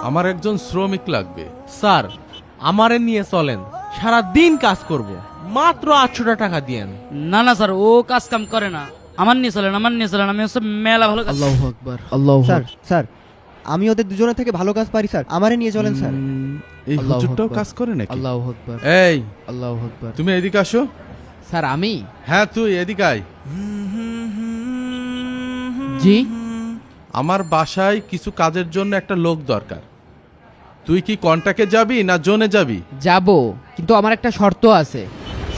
আমার একজন শ্রমিক লাগবে। স্যার আমারে নিয়ে চলেন, সারা দিন কাজ করব, মাত্র 800 টাকা দিয়েন। না না স্যার, ও কাজ কাম করে না। আমার নিয়ে চলেন, আমার নিয়ে চলেন, আমি হচ্ছে মেলা ভালো কাজ। আল্লাহু আকবার, আল্লাহু স্যার স্যার আমি ওদের দুজনের থেকে ভালো কাজ পারি স্যার, আমারে নিয়ে চলেন স্যার। এই আল্লাহু হুজুরটাও আকবার। কাজ করে নাকি? আল্লাহু আকবার, এই আল্লাহু আকবার। তুমি এদিকে আসো। স্যার আমি? হ্যাঁ তুই এদিকে আয়। জি। আমার বাসায় কিছু কাজের জন্য একটা লোক দরকার। তুই কি কন্ট্রাক্টে যাবি না জোনে যাবি? যাব, কিন্তু আমার একটা শর্ত আছে।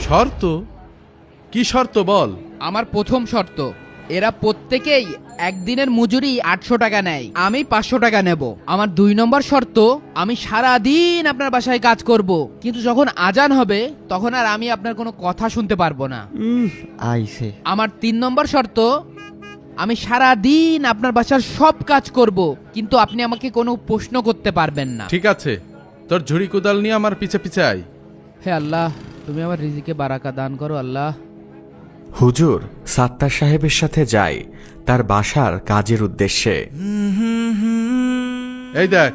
শর্ত? কি শর্ত বল? আমার প্রথম শর্ত, এরা প্রত্যেকেই একদিনের মজুরি 800 টাকা নেয়, আমি 500 টাকা নেব। আমার 2 নম্বর শর্ত, আমি সারা দিন আপনার বাসায় কাজ করব, কিন্তু যখন আজান হবে তখন আর আমি আপনার কোনো কথা শুনতে পারবো না। আইসে আমার 3 নম্বর শর্ত, আমি সারা দিন আপনার বাসার সব কাজ করব, কিন্তু আপনি আমাকে কোনো প্রশ্ন করতে পারবেন না। ঠিক আছে, তোর ঝুড়ি কোদাল নিয়ে আমার পিছে পিছে আয়। হে আল্লাহ, তুমি আমার রিজিকে বারাকা দান করো আল্লাহ। হুজুর সাত্তার সাহেবের সাথে যায় তার বাসার কাজের উদ্দেশ্যে। এই দেখ,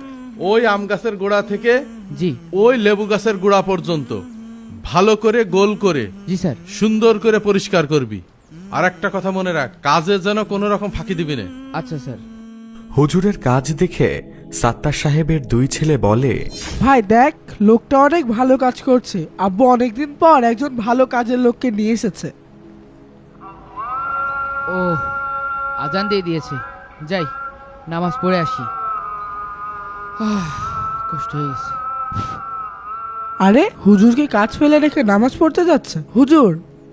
ওই আম গাছের গোড়া থেকে জি ওই লেবু গাছের গোড়া পর্যন্ত ভালো করে গোল করে জি স্যার। সুন্দর করে পরিষ্কার করবি। আর একটা কথা মনে রাখ, কাজে যেন কোনো রকম ফাঁকি দিবি না। আচ্ছা স্যার। হুজুরের কাজ দেখে সাত্তার সাহেবের 2 ছেলে বলে, ভাই দেখ, লোকটা অনেক ভালো কাজ করছে। আব্বু অনেকদিন পর একজন ভালো কাজের লোককে নিয়ে এসেছে। ও, আজান দিয়ে দিয়েছে, যাই নামাজ পড়ে আসি। কষ্ট হয়ে গেছে। আরে হুজুর কি কাজ ফেলে রেখে নামাজ পড়তে যাচ্ছে? হুজুর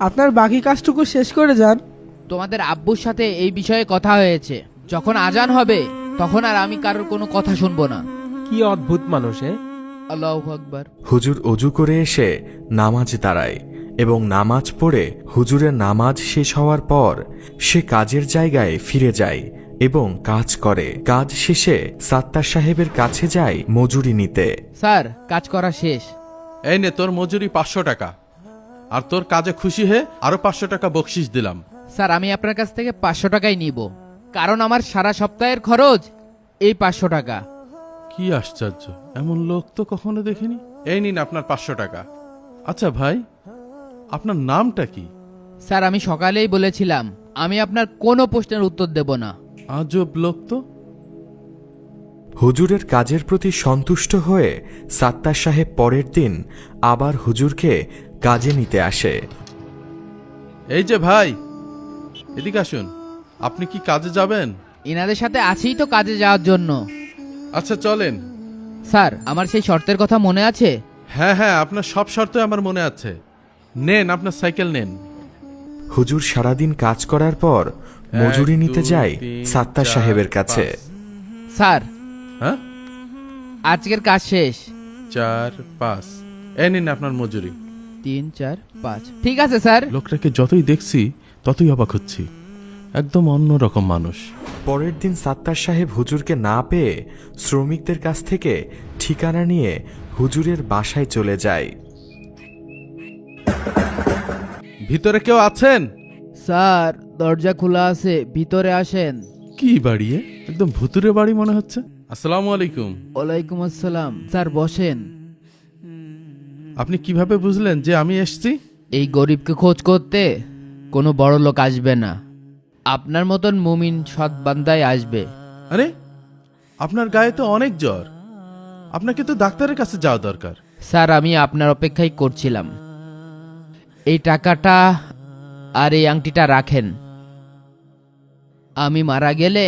আপনার বাকি কাজটুকু শেষ করে যান। তোমাদের আব্বুর সাথে এই বিষয়ে কথা হয়েছে, যখন আজান হবে তখন আর আমি কারোর কোনো কথা শুনবো না। কি অদ্ভুত মানুষ! আল্লাহু আকবার। হুজুর অজু করে এসে নামাজ দাঁড়ায় এবং নামাজ পড়ে হুজুরের নামাজ শেষ হওয়ার পর সে কাজের জায়গায় ফিরে যায় এবং কাজ করে। কাজ শেষে সাত্তার সাহেবের কাছে যায় মজুরি নিতে। স্যার, কাজ করা শেষ। এই নে তোর মজুরি 500 টাকা, আর তোর কাজে খুশি হয়ে আরো 500 টাকা বকশিস দিলাম। স্যার, আমি আপনার কাছ থেকে 500 টাকাই নিব, কারণ আমার সারা সপ্তাহের খরচ এই 500 টাকা। কি আশ্চর্য, এমন লোক তো কখনো দেখিনি। এই নিন আপনার 500 টাকা। আচ্ছা ভাই, আপনার নামটা কি? স্যার, আমি সকালেই বলেছিলাম আমি আপনার কোনো প্রশ্নের উত্তর দেব না। আজব লোক তো। হুজুরের কাজের প্রতি সন্তুষ্ট হয়ে সাত্তার সাহেব পরের দিন আবার হুজুরকে কাজে নিতে আসে। এই যে ভাই, এদিকে আসুন। আপনি কি কাজে যাবেন? ইনাদের সাথে আছেই তো কাজে যাওয়ার জন্য। আচ্ছা চলেন। স্যার, আমার সেই শর্তের কথা মনে আছে? হ্যাঁ হ্যাঁ, আপনার সব শর্ত আমার মনে আছে। নেন আপনার সাইকেল নেন। হুজুর সারাদিন কাজ করার পর মজুরি নিতে 1, 2, যায় 3, সাত্তার 4, সাহেবের কাছে। 5 স্যার, হ্যাঁ, আজকের কাজ শেষ। 4, 5 এই নিন আপনার মজুরি। 3, 4, 5 ঠিক আছে স্যার। লোকটাকে যতই দেখছি ততই অবাক হচ্ছি, একদম অন্যরকম মানুষ। পরের দিন সাত্তার সাহেব হুজুরকে না পেয়ে শ্রমিকদের কাছ থেকে ঠিকানা নিয়ে হুজুরের বাসায় চলে যায়। ভিতরে কেউ আছেন? স্যার, দরজা খোলা আছে, ভিতরে আসেন। কি বাড়ি এ? একদম ভুতুরে বাড়ি মনে হচ্ছে। আসসালামু আলাইকুম। ওয়ালাইকুম আসসালাম। স্যার বসেন। আপনি কিভাবে বুঝলেন যে আমি এসেছি? এই গরিবকে খোঁজ করতে কোনো বড় লোক আসবে না, আপনার মতন মুমিন সৎ বান্দাই আসবে। আরে, আপনার গায়ে তো অনেক জ্বর, আপনাকে তো ডাক্তারের কাছে যাওয়া দরকার। স্যার, আমি আপনার অপেক্ষাই করছিলাম। এই টাকাটা আর এই আংটিটা রাখেন। আমি মারা গেলে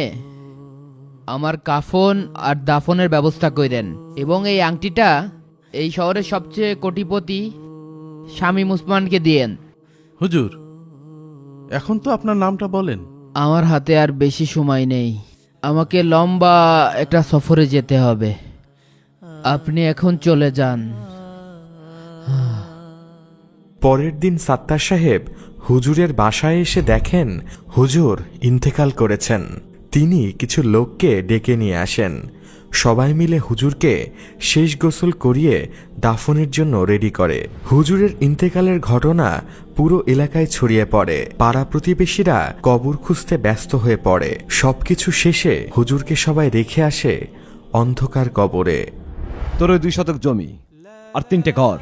আমার কাফন আর দাফনের ব্যবস্থা করেন, এবং এই আংটিটা এই শহরের সবচেয়ে কোটিপতি শামীম উসমানকে দিয়েন। হুজুর, এখন তো আপনার নামটা বলেন। আমার হাতে আর বেশি সময় নেই, আমাকে লম্বা একটা সফরে যেতে হবে। আপনি এখন চলে যান। পরের দিন সাত্তার সাহেব হুজুরের বাসায় এসে দেখেন হুজুর ইন্তেকাল করেছেন। তিনি কিছু লোককে ডেকে নিয়ে আসেন। সবাই মিলে হুজুরকে শেষ গোসল করিয়ে দাফনের জন্য রেডি করে। হুজুরের ইন্তেকালের ঘটনা পুরো এলাকায় ছড়িয়ে পড়ে। পাড়া প্রতিবেশীরা কবর খুঁজতে ব্যস্ত হয়ে পড়ে। সবকিছু শেষে হুজুরকে সবাই রেখে আসে অন্ধকার কবরে। তোর ওই 2 শতক জমি আর 3টে ঘর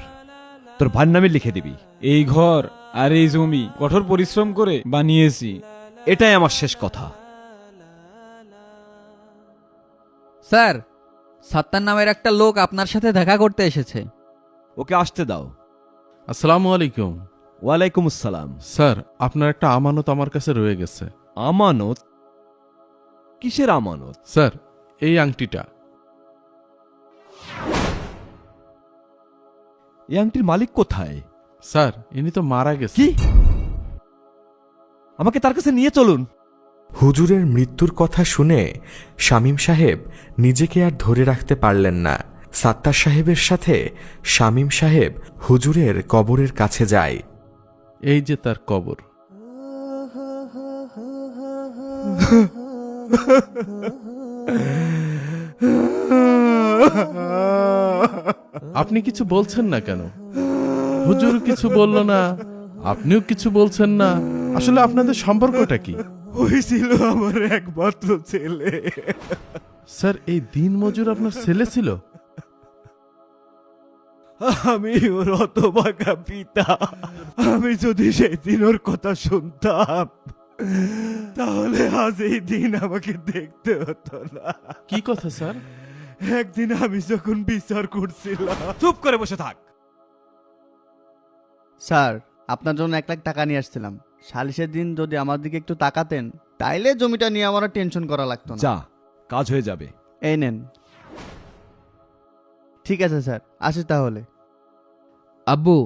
তোর ভাইয়ের নামে লিখে দিবি। এই ঘর আর এই জমি কঠোর পরিশ্রম করে বানিয়েছি। এটাই আমার শেষ কথা। স্যার, সাত্তার নামের একটা লোক আপনার সাথে দেখা করতে এসেছে। ওকে আসতে দাও। আসসালামু আলাইকুম। ওয়ালাইকুম আসসালাম। স্যার, আপনার একটা আমানত আমার কাছে রয়ে গেছে। আমানত? কিসের আমানত? স্যার, এই আংটিটা। এই আংটির মালিক কোথায়? স্যার, ইনি তো মারা গেছে। কি? আমাকে তার কাছে নিয়ে চলুন। হুজুরের মৃত্যুর কথা শুনে শামীম সাহেব নিজেকে আর ধরে রাখতে পারলেন না। সাত্তার সাহেবের সাথে শামীম সাহেব হুজুরের কবরের কাছে যায়। এই যে তার কবর। আপনি কিছু বলছেন না কেন? হুজুর কিছু বলল না, আপনিও কিছু বলছেন না। আসলে আপনাদের সম্পর্কটা কি? হয়েছিল আমার একমাত্র ছেলে। স্যার, এই দিনমজুর আপনার ছেলে ছিল? আমি ওর হতভাগা পিতা। আমি যদি সেই দিন ওর কথা শুনতাম তাহলে আজ এই দিন আমাকে দেখতে হতো না। কি কথা স্যার? একদিন আমি যখন বিচার করছিলাম। চুপ করে বসে থাক। স্যার, আপনার জন্য 1 লাখ টাকা নিয়ে আসছিলাম। সালিশের দিন যদি আমার দিকে একটু তাকাতেন, তাইলে জমিটা নিয়ে আমার আর টেনশন করা লাগতো না। যা, কাজ হয়ে যাবে। এই নেন। ঠিক আছে স্যার, আসি তাহলে। আব্বু,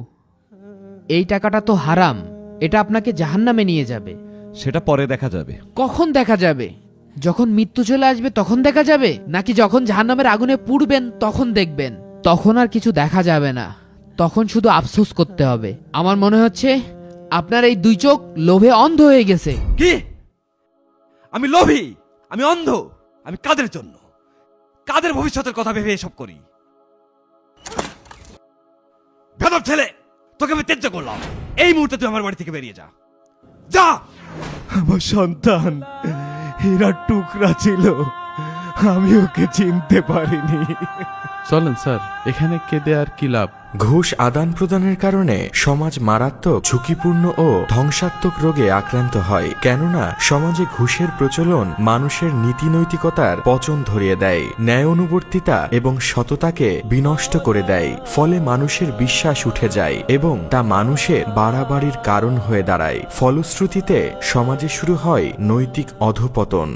এই টাকাটা তো হারাম। এটা আপনাকে জাহান্নামে নিয়ে যাবে। সেটা পরে দেখা যাবে। কখন দেখা যাবে? যখন মৃত্যু চলে আসবে তখন দেখা যাবে, নাকি যখন জাহান্নামের আগুনে পুড়বেন তখন দেখবেন? তখন আর কিছু দেখা যাবে না, তখন শুধু আফসোস করতে হবে। আমার মনে হচ্ছে আপনার এই 2 চোখ লোভে অন্ধ হয়ে গেছে। কি? আমি লোভী? আমি অন্ধ? আমি কাদের জন্য, কাদের ভবিষ্যতের কথা ভেবে এসব করি? বেদব ছেলে, তোকে আমি ত্যায্য করলাম। এই মুহূর্তে তুই আমার বাড়ি থেকে বেরিয়ে যা। যা। আমার সন্তান হীরার টুকরা ছিল, আমি ওকে চিনতে পারিনি। চলেন স্যার, এখানে কেঁদে আর কি লাভ? ঘুষ আদান প্রদানের কারণে সমাজ মারাত্মক ঝুঁকিপূর্ণ ও ধ্বংসাত্মক রোগে আক্রান্ত হয়। কেননা সমাজে ঘুষের প্রচলন মানুষের নীতি নৈতিকতার পচন ধরিয়ে দেয়, ন্যায় অনুবর্তিতা এবং সততাকে বিনষ্ট করে দেয়। ফলে মানুষের বিশ্বাস উঠে যায় এবং তা মানুষের বাড়াবাড়ির কারণ হয়ে দাঁড়ায়। ফলশ্রুতিতে সমাজে শুরু হয় নৈতিক অধঃপতন।